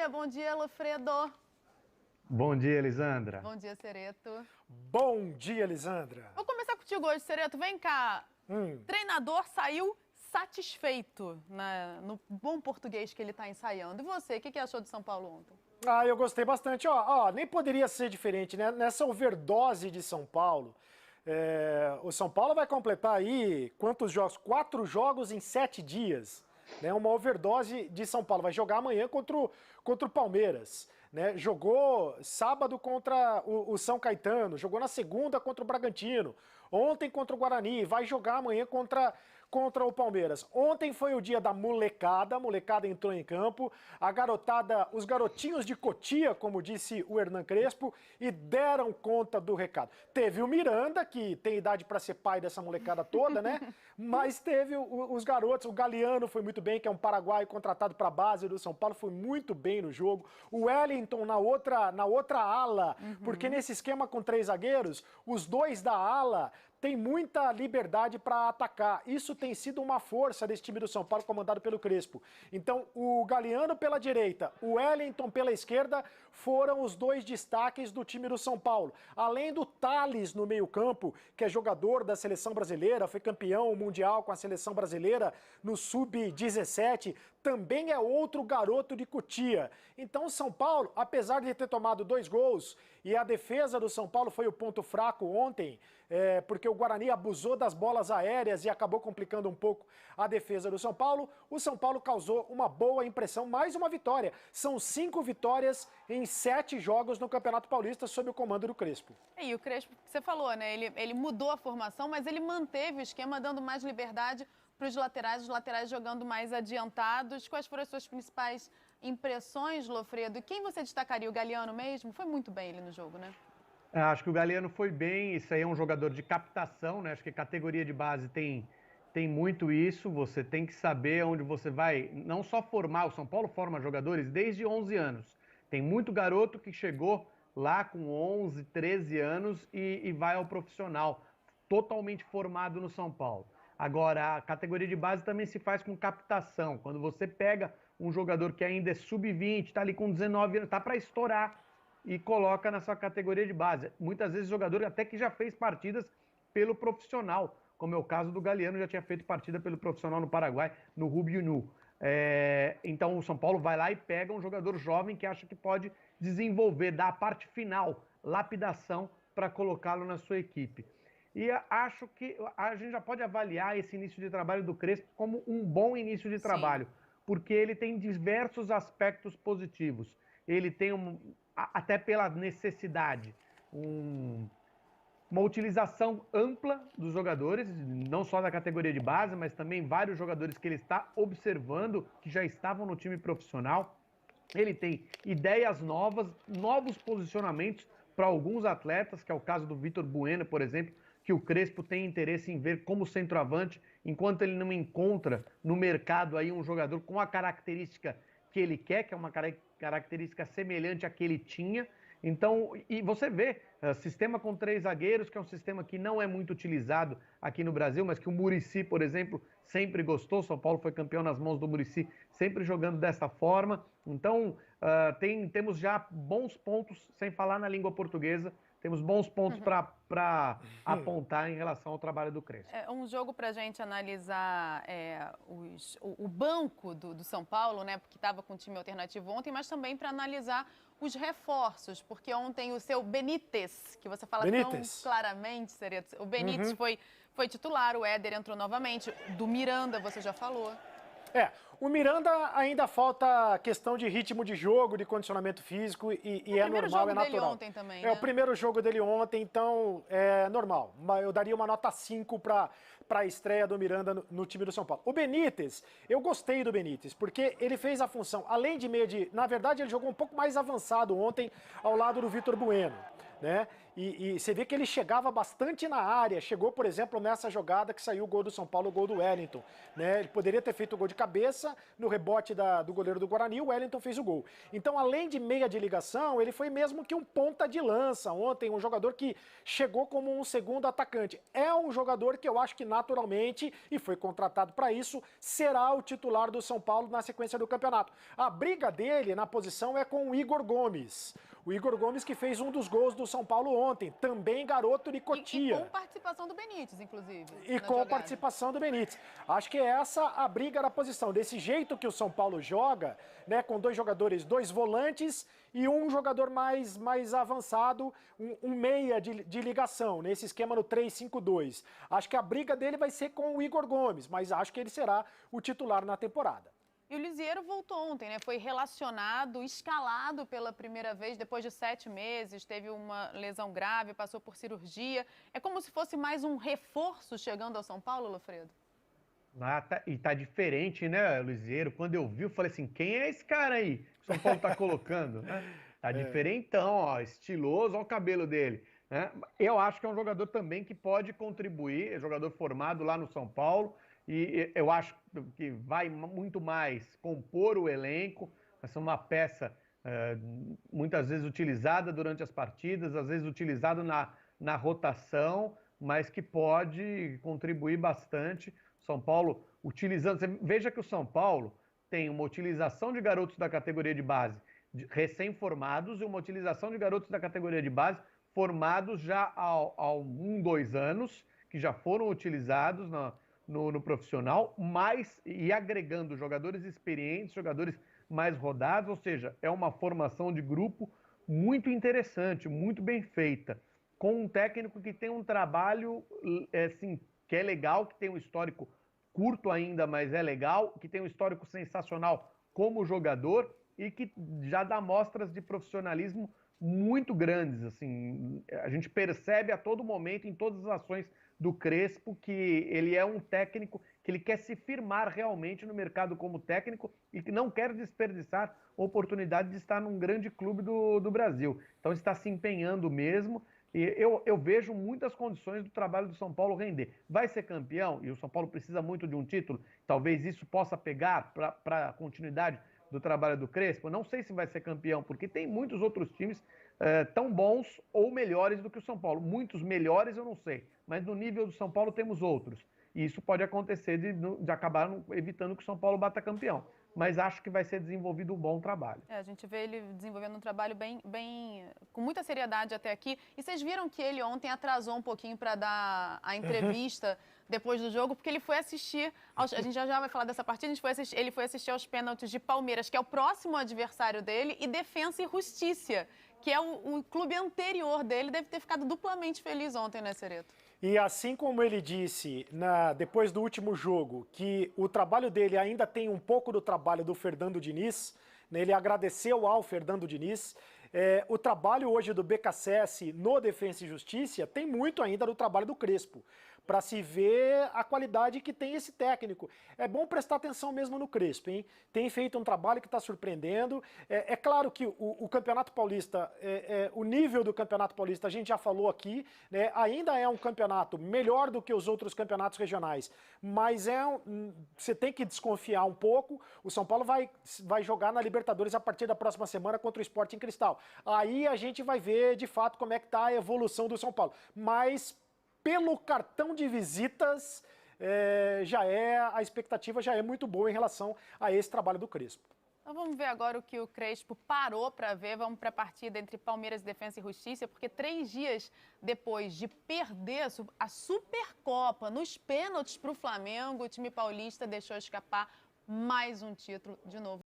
bom dia, Lofredo. Bom dia, Elisandra. Bom dia, Cereto. Bom dia, Elisandra. Vou começar contigo hoje, Cereto. Vem cá. Treinador saiu satisfeito no bom português que ele está ensaiando. E você, o que achou do São Paulo ontem? Eu gostei bastante. Nem poderia ser diferente, né? Nessa overdose de São Paulo, o São Paulo vai completar aí quantos jogos? 4 jogos em 7 dias. Né? Uma overdose de São Paulo. Vai jogar amanhã contra o Palmeiras. Né? Jogou sábado contra o São Caetano, jogou na segunda contra o Bragantino, ontem contra o Guarani, vai jogar amanhã contra o Palmeiras. Ontem foi o dia da molecada, a molecada entrou em campo, a garotada, os garotinhos de Cotia, como disse o Hernan Crespo, e deram conta do recado. Teve o Miranda, que tem idade para ser pai dessa molecada toda, né? Mas teve os garotos, o Galeano foi muito bem, que é um paraguaio contratado para a base do São Paulo, foi muito bem no jogo. O Wellington na outra ala, porque nesse esquema com 3 zagueiros, os 2 da ala tem muita liberdade para atacar. Isso tem sido uma força desse time do São Paulo, comandado pelo Crespo. Então, o Galeano pela direita, o Wellington pela esquerda, foram os 2 destaques do time do São Paulo. Além do Thales no meio-campo, que é jogador da seleção brasileira, foi campeão mundial com a seleção brasileira no Sub-17, também é outro garoto de Cotia. Então, o São Paulo, apesar de ter tomado 2 gols, e a defesa do São Paulo foi o ponto fraco ontem, porque o Guarani abusou das bolas aéreas e acabou complicando um pouco a defesa do São Paulo. O São Paulo causou uma boa impressão, mais uma vitória. São 5 vitórias em 7 jogos no Campeonato Paulista sob o comando do Crespo. E o Crespo, você falou, né? Ele mudou a formação, mas ele manteve o esquema, dando mais liberdade para os laterais jogando mais adiantados. Quais foram as suas principais impressões, Lofredo? E quem você destacaria? O Galeano mesmo? Foi muito bem ele no jogo, né? Acho que o Galeano foi bem, isso aí é um jogador de captação, né? Acho que a categoria de base tem muito isso, você tem que saber onde você vai, não só formar, o São Paulo forma jogadores desde 11 anos. Tem muito garoto que chegou lá com 11, 13 anos e vai ao profissional, totalmente formado no São Paulo. Agora, a categoria de base também se faz com captação. Quando você pega um jogador que ainda é sub-20, está ali com 19 anos, está para estourar, e coloca na sua categoria de base. Muitas vezes jogador até que já fez partidas pelo profissional, como é o caso do Galeano, já tinha feito partida pelo profissional no Paraguai, no Rubio Nu. Então o São Paulo vai lá e pega um jogador jovem que acha que pode desenvolver, dar a parte final, lapidação, para colocá-lo na sua equipe. E acho que a gente já pode avaliar esse início de trabalho do Crespo como um bom início de trabalho, porque ele tem diversos aspectos positivos. Ele tem até pela necessidade, uma utilização ampla dos jogadores, não só da categoria de base, mas também vários jogadores que ele está observando, que já estavam no time profissional. Ele tem ideias novas, novos posicionamentos para alguns atletas, que é o caso do Vitor Bueno, por exemplo, que o Crespo tem interesse em ver como centroavante, enquanto ele não encontra no mercado aí um jogador com a característica que ele quer, que é uma característica semelhante à que ele tinha. Então, e você vê, sistema com 3 zagueiros, que é um sistema que não é muito utilizado aqui no Brasil, mas que o Muricy, por exemplo, sempre gostou. São Paulo foi campeão nas mãos do Muricy, sempre jogando dessa forma. Então, temos já bons pontos, sem falar na língua portuguesa, temos bons pontos para apontar em relação ao trabalho do Crespo. É um jogo para a gente analisar o banco do São Paulo, né? Porque estava com um time alternativo ontem, mas também para analisar os reforços, porque ontem o seu Benítez, que você fala tão claramente, Cereto, o Benítez foi titular, o Éder entrou novamente, do Miranda você já falou. O Miranda ainda falta questão de ritmo de jogo, de condicionamento físico e é normal, é natural. O primeiro jogo dele ontem também, né? O primeiro jogo dele ontem, então é normal. Eu daria uma nota 5 para a estreia do Miranda no time do São Paulo. O Benítez, eu gostei do Benítez, porque ele fez a função, além de meio de... Na verdade, ele jogou um pouco mais avançado ontem ao lado do Vitor Bueno, né? E você vê que ele chegava bastante na área, chegou, por exemplo, nessa jogada que saiu o gol do São Paulo, o gol do Wellington, né? Ele poderia ter feito o gol de cabeça, no rebote do goleiro do Guarani, o Wellington fez o gol. Então, além de meia de ligação, ele foi mesmo que um ponta de lança ontem, um jogador que chegou como um segundo atacante. É um jogador que eu acho que naturalmente, e foi contratado para isso, será o titular do São Paulo na sequência do campeonato. A briga dele na posição é com o Igor Gomes. O Igor Gomes que fez um dos gols do São Paulo ontem, também garoto de Cotia. E com participação do Benítez, inclusive. E com participação do Benítez. Acho que é essa a briga da posição. Desse jeito que o São Paulo joga, né, com dois jogadores, dois volantes e um jogador mais avançado, um meia de ligação, nesse esquema no 3-5-2. Acho que a briga dele vai ser com o Igor Gomes, mas acho que ele será o titular na temporada. E o Liziero voltou ontem, né? Foi relacionado, escalado pela primeira vez depois de 7 meses, teve uma lesão grave, passou por cirurgia. É como se fosse mais um reforço chegando ao São Paulo, Lofredo? E tá diferente, né, Liziero? Quando eu vi, eu falei assim, quem é esse cara aí que o São Paulo tá colocando? Tá diferentão, ó, estiloso, ó o cabelo dele. Né? Eu acho que é um jogador também que pode contribuir, é jogador formado lá no São Paulo, e eu acho que vai muito mais compor o elenco, vai ser uma peça muitas vezes utilizada durante as partidas, às vezes utilizado na rotação, mas que pode contribuir bastante. São Paulo utilizando... Veja que o São Paulo tem uma utilização de garotos da categoria de base recém-formados e uma utilização de garotos da categoria de base formados já há 1, 2 anos, que já foram utilizados no profissional, e agregando jogadores experientes, jogadores mais rodados, ou seja, é uma formação de grupo muito interessante, muito bem feita, com um técnico que tem um trabalho assim, que é legal, que tem um histórico curto ainda, mas é legal, que tem um histórico sensacional como jogador e que já dá mostras de profissionalismo muito grandes. Assim, a gente percebe a todo momento, em todas as ações do Crespo, que ele é um técnico que ele quer se firmar realmente no mercado como técnico e que não quer desperdiçar a oportunidade de estar num grande clube do Brasil. Então está se empenhando mesmo e eu vejo muitas condições do trabalho do São Paulo render. Vai ser campeão e o São Paulo precisa muito de um título, talvez isso possa pegar para a continuidade do trabalho do Crespo. Não sei se vai ser campeão, porque tem muitos outros times tão bons ou melhores do que o São Paulo. Muitos melhores eu não sei, mas no nível do São Paulo temos outros. E isso pode acontecer de acabar evitando que o São Paulo bata campeão. Mas acho que vai ser desenvolvido um bom trabalho. A gente vê ele desenvolvendo um trabalho com muita seriedade até aqui. E vocês viram que ele ontem atrasou um pouquinho para dar a entrevista depois do jogo, porque ele foi assistir, a gente já vai falar dessa partida, ele foi assistir aos pênaltis de Palmeiras, que é o próximo adversário dele, e Defensa e Justiça, que é o clube anterior dele. Deve ter ficado duplamente feliz ontem, né, Cereto? E assim como ele disse depois do último jogo, que o trabalho dele ainda tem um pouco do trabalho do Fernando Diniz, né, ele agradeceu ao Fernando Diniz, o trabalho hoje do BKSS no Defensa e Justiça tem muito ainda do trabalho do Crespo, para se ver a qualidade que tem esse técnico. É bom prestar atenção mesmo no Crespo, hein? Tem feito um trabalho que está surpreendendo. É claro que o Campeonato Paulista, o nível do Campeonato Paulista, a gente já falou aqui, né? Ainda é um campeonato melhor do que os outros campeonatos regionais, mas você tem que desconfiar um pouco. O São Paulo vai jogar na Libertadores a partir da próxima semana contra o Sporting Cristal. Aí a gente vai ver, de fato, como é que está a evolução do São Paulo. Mas pelo cartão de visitas, a expectativa já é muito boa em relação a esse trabalho do Crespo. Então vamos ver agora o que o Crespo parou para ver. Vamos para a partida entre Palmeiras, Defensa e Justiça, porque 3 dias depois de perder a Supercopa nos pênaltis para o Flamengo, o time paulista deixou escapar mais um título de novo.